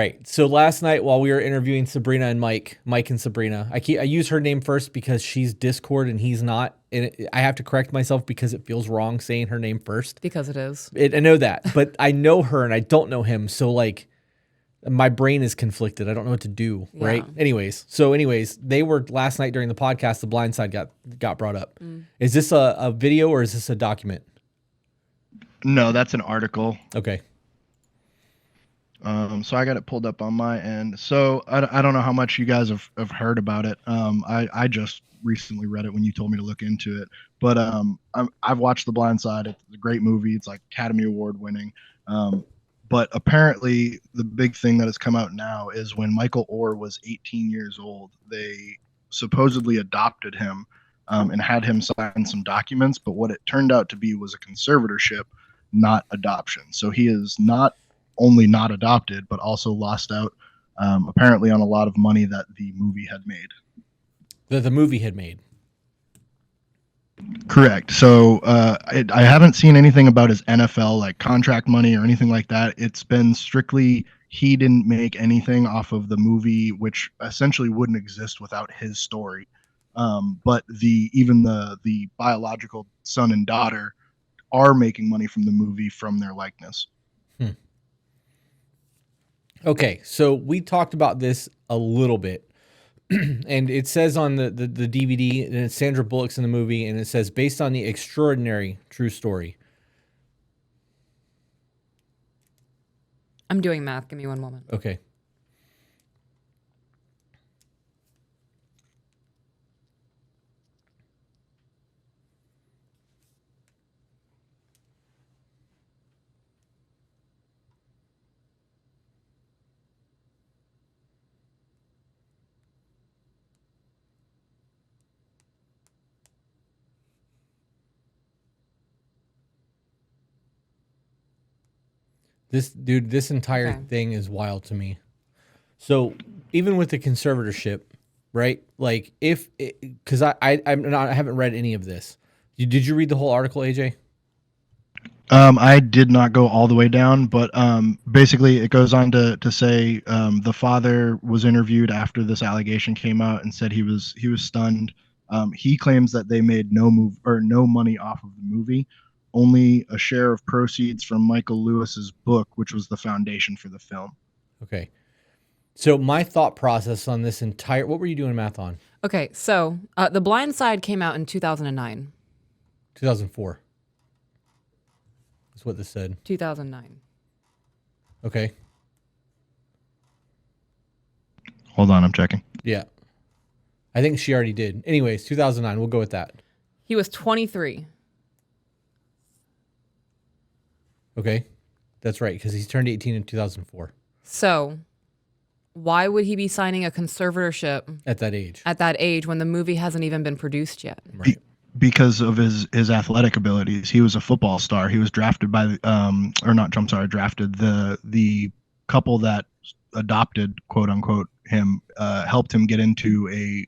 Right. So last night while we were interviewing Sabrina and Mike and Sabrina, I use her name first because she's Discord and he's not, and I have to correct myself because it feels wrong saying her name first. Because it is. I know that, but I know her and I don't know him, so like my brain is conflicted. I don't know what to do. Yeah. Right. Anyways, they were last night during the podcast. The Blind Side got brought up. Is this a video or is this a document? No, that's an article. Okay. So I got it pulled up on my end. So I don't know how much you guys have heard about it. I just recently read it when you told me to look into it. But I've watched The Blind Side. It's a great movie. It's like Academy Award winning. But apparently the big thing that has come out now is when Michael Oher was 18 years old, they supposedly adopted him and had him sign some documents. But what it turned out to be was a conservatorship, not adoption. So he is not only not adopted, but also lost out apparently on a lot of money that the movie had made. That the movie had made. Correct. So I haven't seen anything about his NFL like contract money or anything like that. It's been strictly he didn't make anything off of the movie, which essentially wouldn't exist without his story. But the biological son and daughter are making money from the movie from their likeness. Okay, so we talked about this a little bit, and it says on the DVD, and it's Sandra Bullock's in the movie, and it says, based on the extraordinary true story. I'm doing math. Give me one moment. Okay. This entire thing is wild to me. So even with the conservatorship, right? Like because I haven't read any of this. Did you read the whole article, AJ? I did not go all the way down, but basically it goes on to say the father was interviewed after this allegation came out and said he was stunned. He claims that they made no money off of the movie, only a share of proceeds from Michael Lewis's book, which was the foundation for the film. Okay. So my thought process on this entire, what were you doing math on? Okay, so The Blind Side came out in 2009. 2004. That's what this said. 2009. Okay. Hold on, I'm checking. Yeah. I think she already did. Anyways, 2009. We'll go with that. He was 23. Okay. That's right, because he's turned 18 in 2004. So why would he be signing a conservatorship at that age? At that age when the movie hasn't even been produced yet? Right. Because of his athletic abilities. He was a football star. He was drafted by drafted. The couple that adopted, quote unquote, him helped him get into a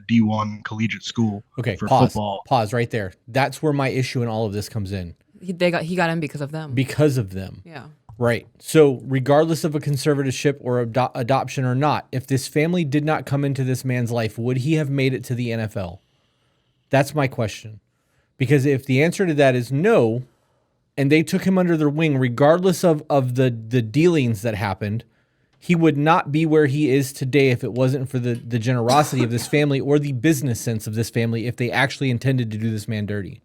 D1 collegiate school for football. Pause right there. That's where my issue in all of this comes in. He got in because of them. Because of them. Yeah. Right. So regardless of a conservatorship or adoption or not, if this family did not come into this man's life, would he have made it to the NFL? That's my question. Because if the answer to that is no, and they took him under their wing, regardless of the dealings that happened, he would not be where he is today if it wasn't for the generosity of this family or the business sense of this family if they actually intended to do this man dirty.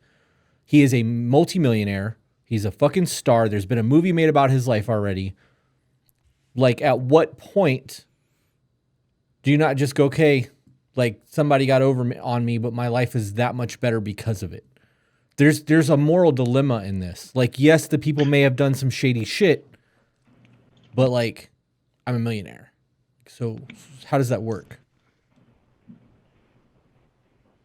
He is a multimillionaire. He's a fucking star. There's been a movie made about his life already. Like, at what point do you not just go, okay, like somebody got over on me, but my life is that much better because of it? There's a moral dilemma in this. Like, yes, the people may have done some shady shit, but like, I'm a millionaire. So how does that work?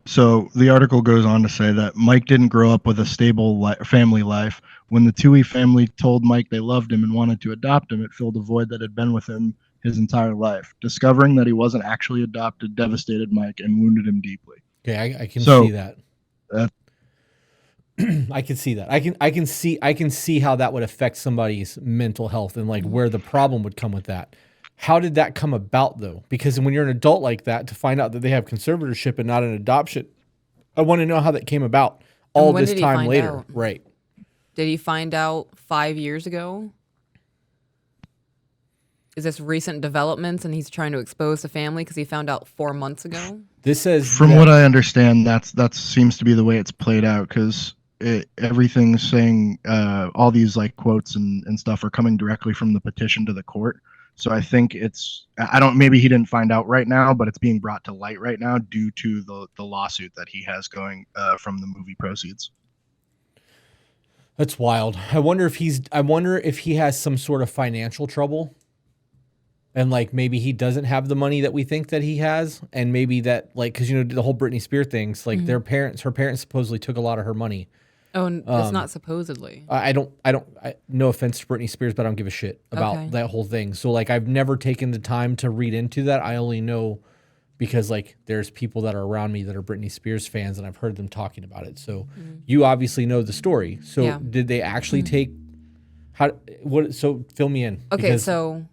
So the article goes on to say that Mike didn't grow up with a stable family life. When the Toohey family told Mike they loved him and wanted to adopt him, it filled a void that had been with him his entire life. Discovering that he wasn't actually adopted devastated Mike and wounded him deeply. Okay, I can see that. I can see that. I can see how that would affect somebody's mental health and like where the problem would come with that. How did that come about though? Because when you're an adult like that, to find out that they have conservatorship and not an adoption, I want to know how that came about all when this did he time find later. out? Right. Did he find out 5 years ago? Is this recent developments and he's trying to expose the family because he found out 4 months ago? This says From what I understand, that seems to be the way it's played out, because everything's saying all these like quotes and stuff are coming directly from the petition to the court. So I think I don't, maybe he didn't find out right now, but it's being brought to light right now due to the lawsuit that he has going from the movie proceeds. That's wild. I wonder if he has some sort of financial trouble. And like maybe he doesn't have the money that we think that he has, and maybe that like because the whole Britney Spears things, like her parents supposedly took a lot of her money. Oh, that's not supposedly. No offense to Britney Spears, but I don't give a shit about that whole thing. So like I've never taken the time to read into that. I only know because like there's people that are around me that are Britney Spears fans, and I've heard them talking about it. So you obviously know the story. So did they actually take what? So fill me in. Okay, so.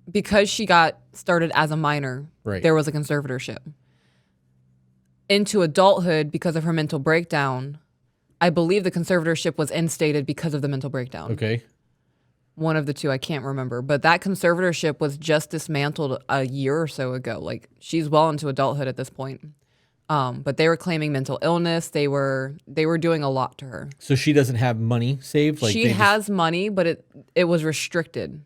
Because she got started as a minor, there was a conservatorship. Into adulthood, because of her mental breakdown, I believe the conservatorship was instated because of the mental breakdown. Okay. One of the two, I can't remember. But that conservatorship was just dismantled a year or so ago. Like, she's well into adulthood at this point. But they were claiming mental illness. They were doing a lot to her. So she doesn't have money saved? Like she has money, but it was restricted.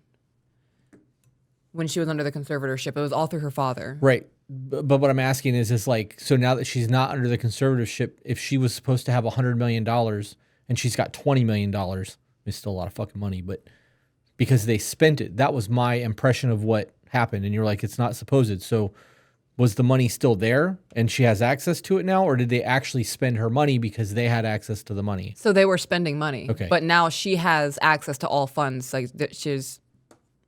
When she was under the conservatorship, it was all through her father. Right. But what I'm asking is like, so now that she's not under the conservatorship, if she was supposed to have $100 million and she's got $20 million, it's still a lot of fucking money, but because they spent it, that was my impression of what happened. And you're like, it's not supposed. So was the money still there and she has access to it now? Or did they actually spend her money because they had access to the money? So they were spending money. Okay. But now she has access to all funds. Like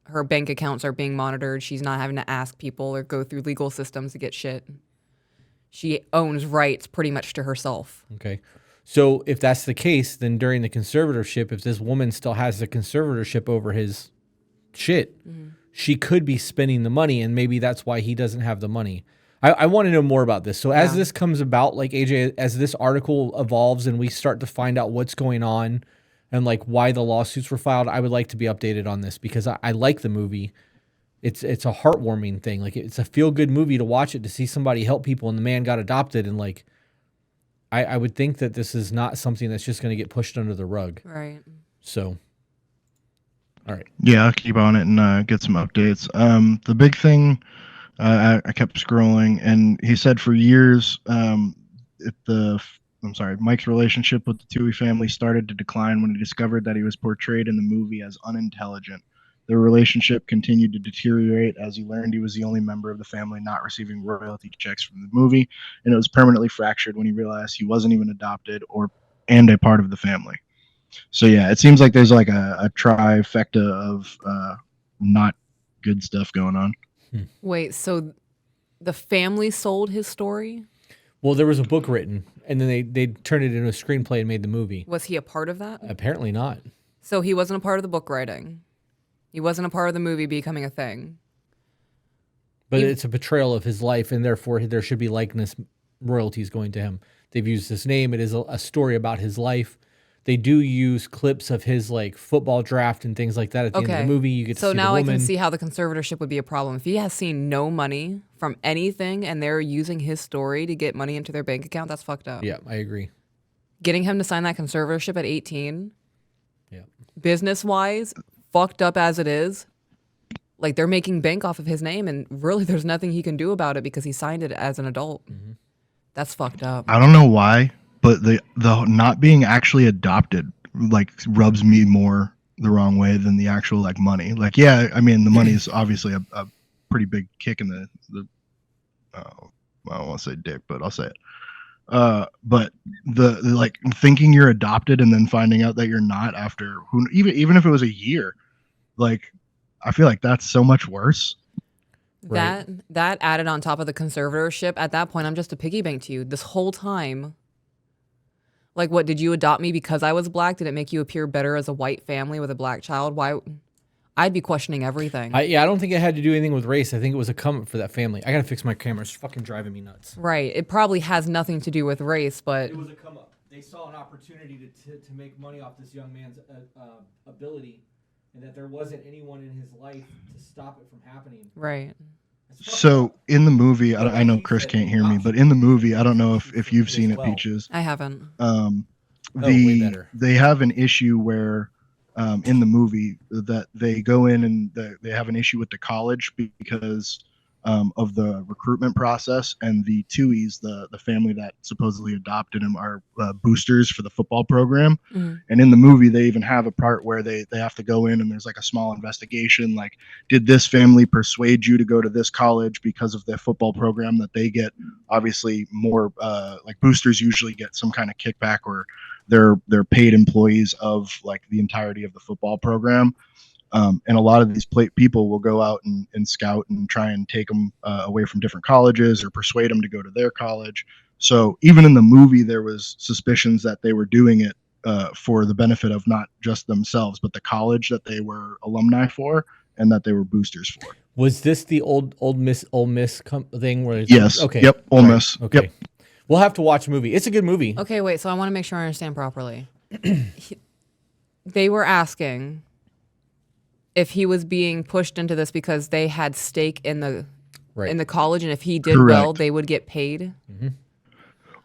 her bank accounts are being monitored. She's not having to ask people or go through legal systems to get shit. She owns rights pretty much to herself. Okay. So if that's the case, then during the conservatorship, if this woman still has the conservatorship over his shit, she could be spending the money, and maybe that's why he doesn't have the money. I want to know more about this. So as this comes about, like AJ, as this article evolves and we start to find out what's going on, and like why the lawsuits were filed, I would like to be updated on this because I like the movie. It's a heartwarming thing. Like it's a feel good movie to watch it, to see somebody help people and the man got adopted. And like, I would think that this is not something that's just going to get pushed under the rug. Right. So, all right. Yeah, I'll keep on it and get some updates. The big thing, I kept scrolling, and he said for years, Mike's relationship with the Toohey family started to decline when he discovered that he was portrayed in the movie as unintelligent. Their relationship continued to deteriorate as he learned he was the only member of the family not receiving royalty checks from the movie, and it was permanently fractured when he realized he wasn't even adopted and a part of the family. So yeah, it seems like there's like a trifecta of not good stuff going on. Wait, so the family sold his story? Well, there was a book written, and then they turned it into a screenplay and made the movie. Was he a part of that? Apparently not. So he wasn't a part of the book writing. He wasn't a part of the movie becoming a thing. But it's a portrayal of his life, and therefore there should be likeness royalties going to him. They've used his name. It is a story about his life. They do use clips of his like football draft and things like that at the end of the movie. You get to see the woman. So now I can see how the conservatorship would be a problem. If he has seen no money from anything and they're using his story to get money into their bank account, that's fucked up. Yeah, I agree. Getting him to sign that conservatorship at 18, business-wise, fucked up as it is, like they're making bank off of his name, and really there's nothing he can do about it because he signed it as an adult. That's fucked up. I don't know why, but the not being actually adopted like rubs me more the wrong way than the actual like money. Like, yeah, I mean the money is obviously a pretty big kick in the I don't want to say dick, but I'll say it. But the like thinking you're adopted and then finding out that you're not after even if it was a year, like I feel like that's so much worse. That added on top of the conservatorship, at that point I'm just a piggy bank to you this whole time. Like, what, did you adopt me because I was black? Did it make you appear better as a white family with a black child? Why? I'd be questioning everything. I don't think it had to do anything with race. I think it was a come up for that family. I gotta fix my camera. It's fucking driving me nuts. Right. It probably has nothing to do with race, but It was a come up. They saw an opportunity to make money off this young man's ability, and that there wasn't anyone in his life to stop it from happening. right. So in the movie, I know Chris can't hear me, but in the movie, I don't know if you've seen it, Peaches. I haven't. Way better. They have an issue where in the movie that they go in and they have an issue with the college because of the recruitment process, and the Tuies, the family that supposedly adopted him, are boosters for the football program. Mm-hmm. And in the movie, they even have a part where they have to go in and there's like a small investigation, like, did this family persuade you to go to this college because of their football program that they get? Obviously more like boosters usually get some kind of kickback, or they're paid employees of like the entirety of the football program. And a lot of these people will go out and scout and try and take them away from different colleges or persuade them to go to their college. So even in the movie, there was suspicions that they were doing it for the benefit of not just themselves, but the college that they were alumni for and that they were boosters for. Was this the old Miss thing where? Yes. Okay. Yep. Ole Miss. Okay. Yep. We'll have to watch a movie. It's a good movie. Okay, wait. So I want to make sure I understand properly. They were asking if he was being pushed into this because they had stake in the college, and if he did well, they would get paid. Mm-hmm.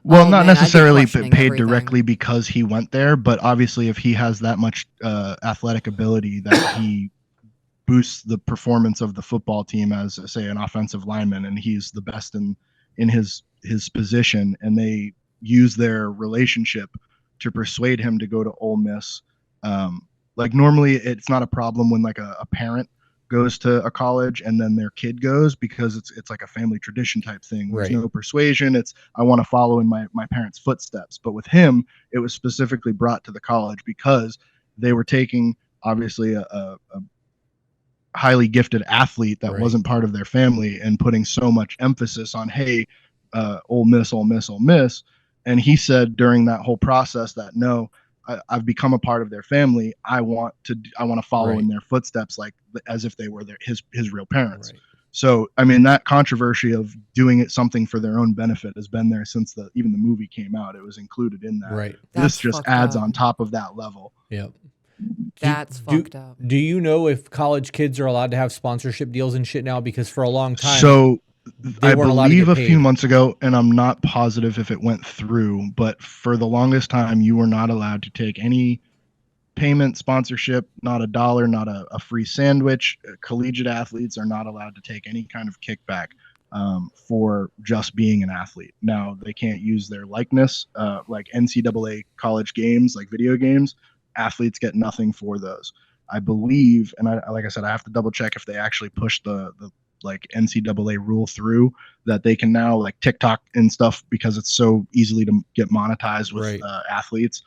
Well, not necessarily paid everything. directly because he went there, but obviously if he has that much athletic ability that he boosts the performance of the football team as, say, an offensive lineman, and he's the best in his position, and they use their relationship to persuade him to go to Ole Miss. Like normally it's not a problem when like a parent goes to a college and then their kid goes, because it's like a family tradition type thing. There's no persuasion. It's, I want to follow in my parents' footsteps. But with him, it was specifically brought to the college because they were taking obviously a highly gifted athlete that wasn't part of their family and putting so much emphasis on, hey, Ole Miss, Ole Miss, Ole Miss. And he said during that whole process that, no, I've become a part of their family. I want to follow in their footsteps, like as if they were his real parents. Right. So, I mean, that controversy of doing it something for their own benefit has been there since even the movie came out. It was included in that. Right. This just adds on top of that level. Yep. That's fucked up. Do you know if college kids are allowed to have sponsorship deals and shit now? Because for a long time, so I believe a paid. few months ago, and I'm not positive if it went through, but for the longest time, you were not allowed to take any payment, sponsorship, not $1, not a free sandwich. Collegiate athletes are not allowed to take any kind of kickback for just being an athlete. Now, they can't use their likeness, like NCAA college games, like video games. Athletes get nothing for those. I believe, and like I said, I have to double check if they actually push the like NCAA rule through that they can now, like TikTok and stuff, because it's so easily to get monetized with athletes.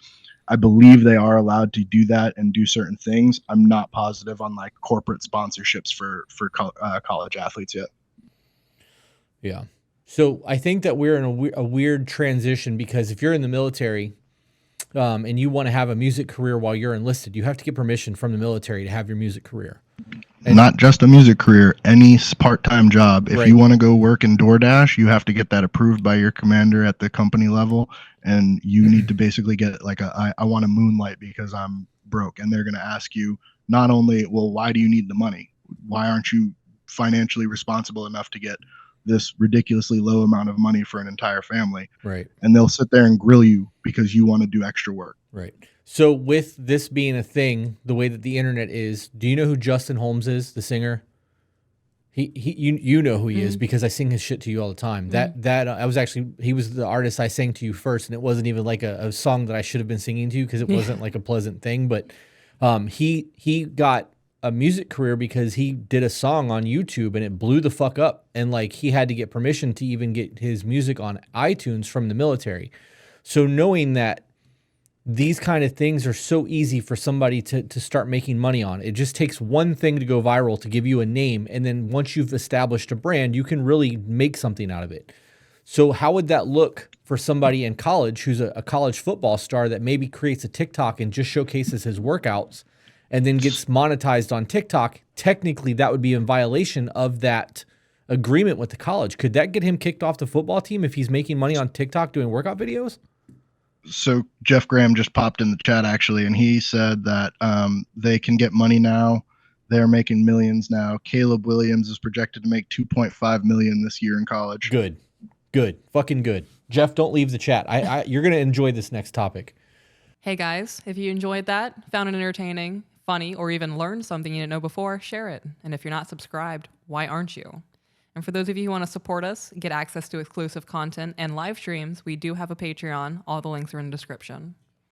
I believe they are allowed to do that and do certain things. I'm not positive on like corporate sponsorships for college athletes yet. Yeah. So I think that we're in a weird transition, because if you're in the military and you want to have a music career while you're enlisted, you have to get permission from the military to have your music career. And not just a music career, any part-time job. If you want to go work in DoorDash, you have to get that approved by your commander at the company level, and you need to basically get like I want to moonlight because I'm broke, and they're going to ask you not only, well, why do you need the money? Why aren't you financially responsible enough to get this ridiculously low amount of money for an entire family? Right. And they'll sit there and grill you because you want to do extra work. Right. So with this being a thing, the way that the internet is, do you know who Justin Holmes is, the singer? You know who he is because I sing his shit to you all the time. He was the artist I sang to you first, and it wasn't even like a song that I should have been singing to you because it wasn't like a pleasant thing. But he got a music career because he did a song on YouTube and it blew the fuck up, and like he had to get permission to even get his music on iTunes from the military. So knowing that these kind of things are so easy for somebody to start making money on. It just takes one thing to go viral to give you a name. And then once you've established a brand, you can really make something out of it. So how would that look for somebody in college who's a college football star that maybe creates a TikTok and just showcases his workouts and then gets monetized on TikTok, technically that would be in violation of that agreement with the college. Could that get him kicked off the football team if he's making money on TikTok doing workout videos? So Jeff Graham just popped in the chat actually, and he said that they can get money now. They're making millions now. Caleb Williams is projected to make 2.5 million this year in college. Good, fucking good. Jeff, don't leave the chat. You're gonna enjoy this next topic. Hey guys, if you enjoyed that, found it entertaining, funny, or even learned something you didn't know before, share it. And if you're not subscribed, why aren't you? And for those of you who want to support us, get access to exclusive content and live streams, we do have a Patreon. All the links are in the description.